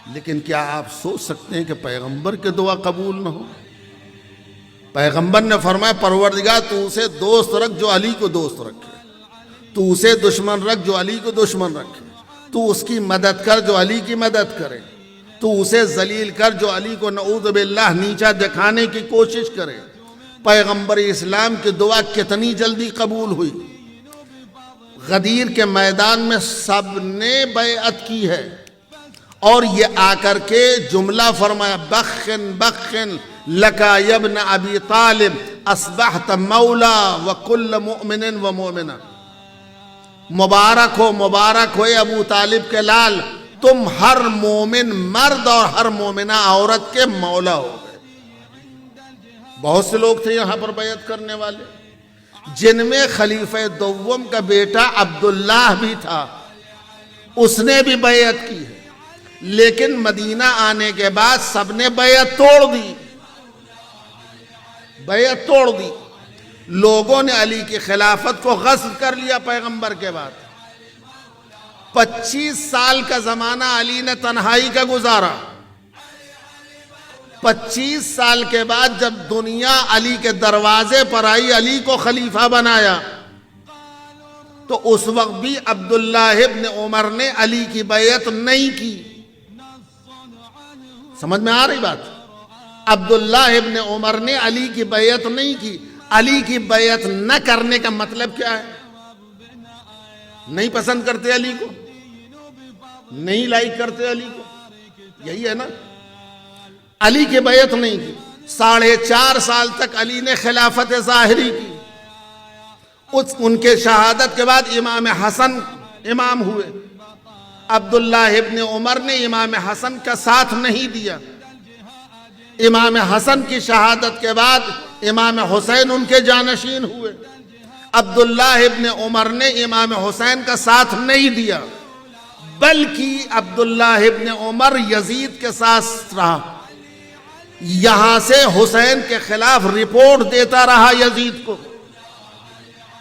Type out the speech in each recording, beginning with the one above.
لیکن کیا آپ سوچ سکتے ہیں کہ پیغمبر کی دعا قبول نہ ہو؟ پیغمبر نے فرمایا پروردگار تو اسے دوست رکھ جو علی کو دوست رکھے، تو اسے دشمن رکھ جو علی کو دشمن رکھے، تو اس کی مدد کر جو علی کی مدد کرے، تو اسے ذلیل کر جو علی کو نعوذ باللہ نیچا دکھانے کی کوشش کرے۔ پیغمبر اسلام کی دعا کتنی جلدی قبول ہوئی۔ غدیر کے میدان میں سب نے بیعت کی ہے، اور یہ آ کر کے جملہ فرمایا بخن بخن لکا یبن ابی طالب اصبحت مولا وکل مؤمن و مؤمنہ، مبارک ہو ابو طالب کے لال، تم ہر مومن مرد اور ہر مومنہ عورت کے مولا ہو گئے۔ بہت سے لوگ تھے یہاں پر بیعت کرنے والے، جن میں خلیفہ دوم کا بیٹا عبداللہ بھی تھا، اس نے بھی بیعت کی ہے، لیکن مدینہ آنے کے بعد سب نے بیعت توڑ دی۔ لوگوں نے علی کی خلافت کو غصب کر لیا پیغمبر کے بعد۔ 25 سال کا زمانہ علی نے تنہائی کا گزارا۔ 25 سال کے بعد جب دنیا علی کے دروازے پر آئی، علی کو خلیفہ بنایا، تو اس وقت بھی عبداللہ ابن عمر نے علی کی بیعت نہیں کی۔ سمجھ میں آ رہی بات؟ عبداللہ ابن عمر نے علی کی بیعت نہیں کی۔ علی کی بیعت نہ کرنے کا مطلب کیا ہے؟ نہیں پسند کرتے علی کو، نہیں لائک کرتے علی کو، یہی ہے نا۔ علی کی بیعت نہیں کی۔ 4.5 سال تک علی نے خلافت ظاہری کی۔ ان کے شہادت کے بعد امام حسن امام ہوئے۔ عبداللہ ابن عمر نے امام حسن کا ساتھ نہیں دیا۔ امام حسن کی شہادت کے بعد امام حسین ان کے جانشین ہوئے۔ عبداللہ ابن عمر نے امام حسین کا ساتھ نہیں دیا، بلکہ عبداللہ ابن عمر یزید کے ساتھ رہا۔ یہاں سے حسین کے خلاف رپورٹ دیتا رہا یزید کو۔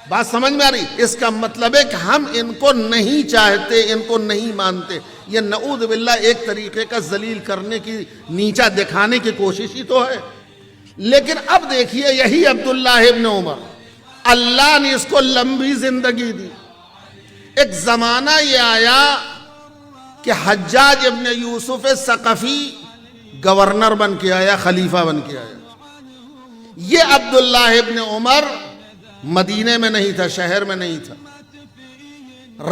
بات سمجھ میں آ رہی؟ اس کا مطلب ہے کہ ہم ان کو نہیں چاہتے، ان کو نہیں مانتے۔ یہ نعوذ باللہ ایک طریقے کا ذلیل کرنے کی، نیچا دکھانے کی کوشش ہی تو ہے۔ لیکن اب دیکھیے یہی عبداللہ ابن عمر، اللہ نے اس کو لمبی زندگی دی۔ ایک زمانہ یہ آیا کہ حجاج ابن یوسف ثقفی گورنر بن کے آیا، خلیفہ بن کے آیا۔ یہ عبداللہ ابن عمر مدینے میں نہیں تھا، شہر میں نہیں تھا۔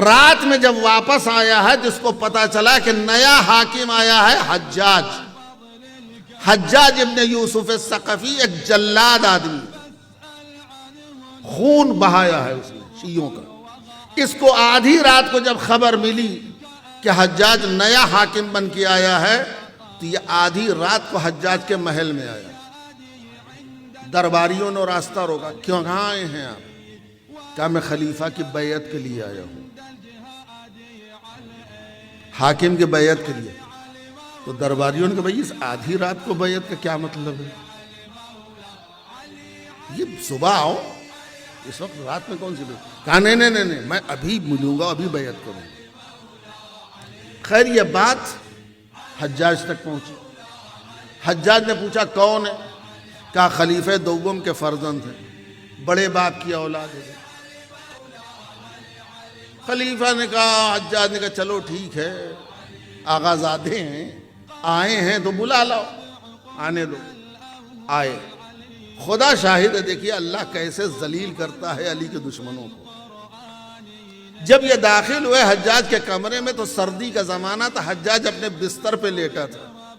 رات میں جب واپس آیا ہے، جس کو پتا چلا کہ نیا حاکم آیا ہے حجاج ابن یوسف ثقفی، ایک جلاد آدمی، خون بہایا ہے اس نے شیعوں کا۔ اس کو آدھی رات کو جب خبر ملی کہ حجاج نیا حاکم بن کے آیا ہے، تو یہ آدھی رات کو حجاج کے محل میں آیا۔ درباریوں نے راستہ روکا، کیوں کہاں آئے ہیں آپ؟ کہا میں خلیفہ کی بیعت کے لیے آیا ہوں، حاکم کی بیعت کے لیے۔ تو درباریوں نے کہا بھائی اس آدھی رات کو بیعت کا کیا مطلب ہے؟ یہ صبح آؤ، اس وقت رات میں کون سی بیعت؟ کہا نہیں میں ابھی ملوں گا، ابھی بیعت کروں گا۔ خیر یہ بات حجاج تک پہنچی۔ حجاج نے پوچھا کون ہے؟ کہا خلیفہ دوم کے فرزند ہیں، بڑے باپ کی اولاد ہے۔ خلیفہ نے کہا، حجاج نے کہا چلو ٹھیک ہے، آغا زادے ہیں، آئے ہیں تو بلا لاؤ، آنے دو۔ آئے۔ خدا شاہد ہے، دیکھیے اللہ کیسے ذلیل کرتا ہے علی کے دشمنوں کو۔ جب یہ داخل ہوئے حجاج کے کمرے میں تو سردی کا زمانہ تھا، حجاج اپنے بستر پہ لیٹا تھا،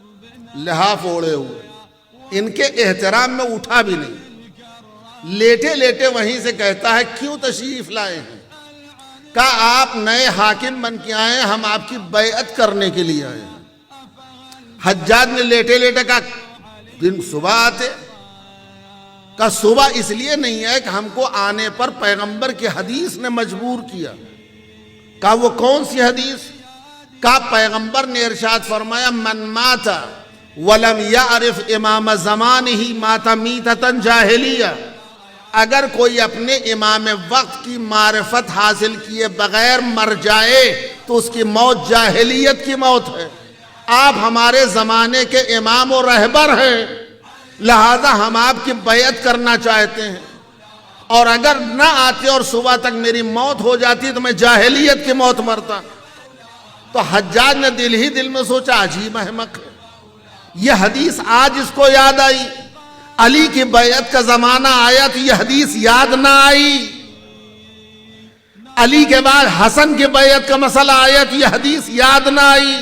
لحاف اوڑے ہوئے، ان کے احترام میں اٹھا بھی نہیں، لیٹے لیٹے وہیں سے کہتا ہے کیوں تشریف لائے ہیں؟ کہا آپ نئے حاکم بن کے آئے ہیں، ہم آپ کی بیعت کرنے کے لیے آئے ہیں۔ حجاج نے لیٹے لیٹے کہا دن صبح آتے؟ کہا صبح اس لیے نہیں ہے کہ ہم کو آنے پر پیغمبر کی حدیث نے مجبور کیا۔ کہا وہ کون سی حدیث؟ کہا پیغمبر نے ارشاد فرمایا من مات ولم یعرف امام زمانہ مات میتۃ جاہلیہ، اگر کوئی اپنے امام وقت کی معرفت حاصل کیے بغیر مر جائے تو اس کی موت جاہلیت کی موت ہے۔ آپ ہمارے زمانے کے امام و رہبر ہیں، لہذا ہم آپ کی بیعت کرنا چاہتے ہیں، اور اگر نہ آتے اور صبح تک میری موت ہو جاتی تو میں جاہلیت کی موت مرتا۔ تو حجاج نے دل ہی دل میں سوچا عجیب احمق ہے، یہ حدیث آج اس کو یاد آئی، علی کی بیعت کا زمانہ آیا تو یہ حدیث یاد نہ آئی، علی کے بعد حسن کی بیعت کا مسئلہ آیا تو یہ حدیث یاد نہ آئی،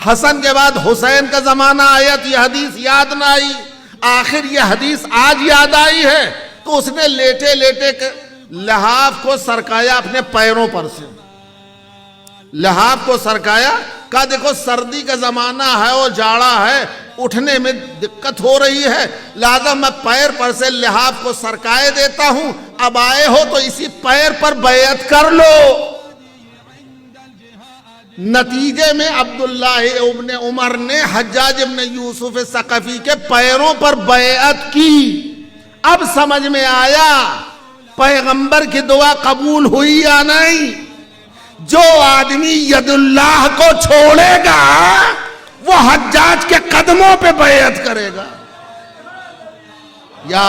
حسن کے بعد حسین کا زمانہ آیا تو یہ حدیث یاد نہ آئی، آخر یہ حدیث آج یاد آئی ہے۔ تو اس نے لیٹے لیٹے لحاف کو سرکایا اپنے پیروں پر سے، لحاف کو سرکایا، کہا دیکھو سردی کا زمانہ ہے اور جاڑا ہے، اٹھنے میں دقت ہو رہی ہے، لہذا میں پیر پر سے لحاف کو سرکائے دیتا ہوں، اب آئے ہو تو اسی پیر پر بیعت کر لو۔ نتیجے میں عبداللہ ابن عمر نے حجاج ابن یوسف ثقفی کے پیروں پر بیعت کی۔ اب سمجھ میں آیا پیغمبر کی دعا قبول ہوئی یا نہیں۔ جو آدمی ید اللہ کو چھوڑے گا وہ حجاج کے قدموں پہ بیعت کرے گا۔ یا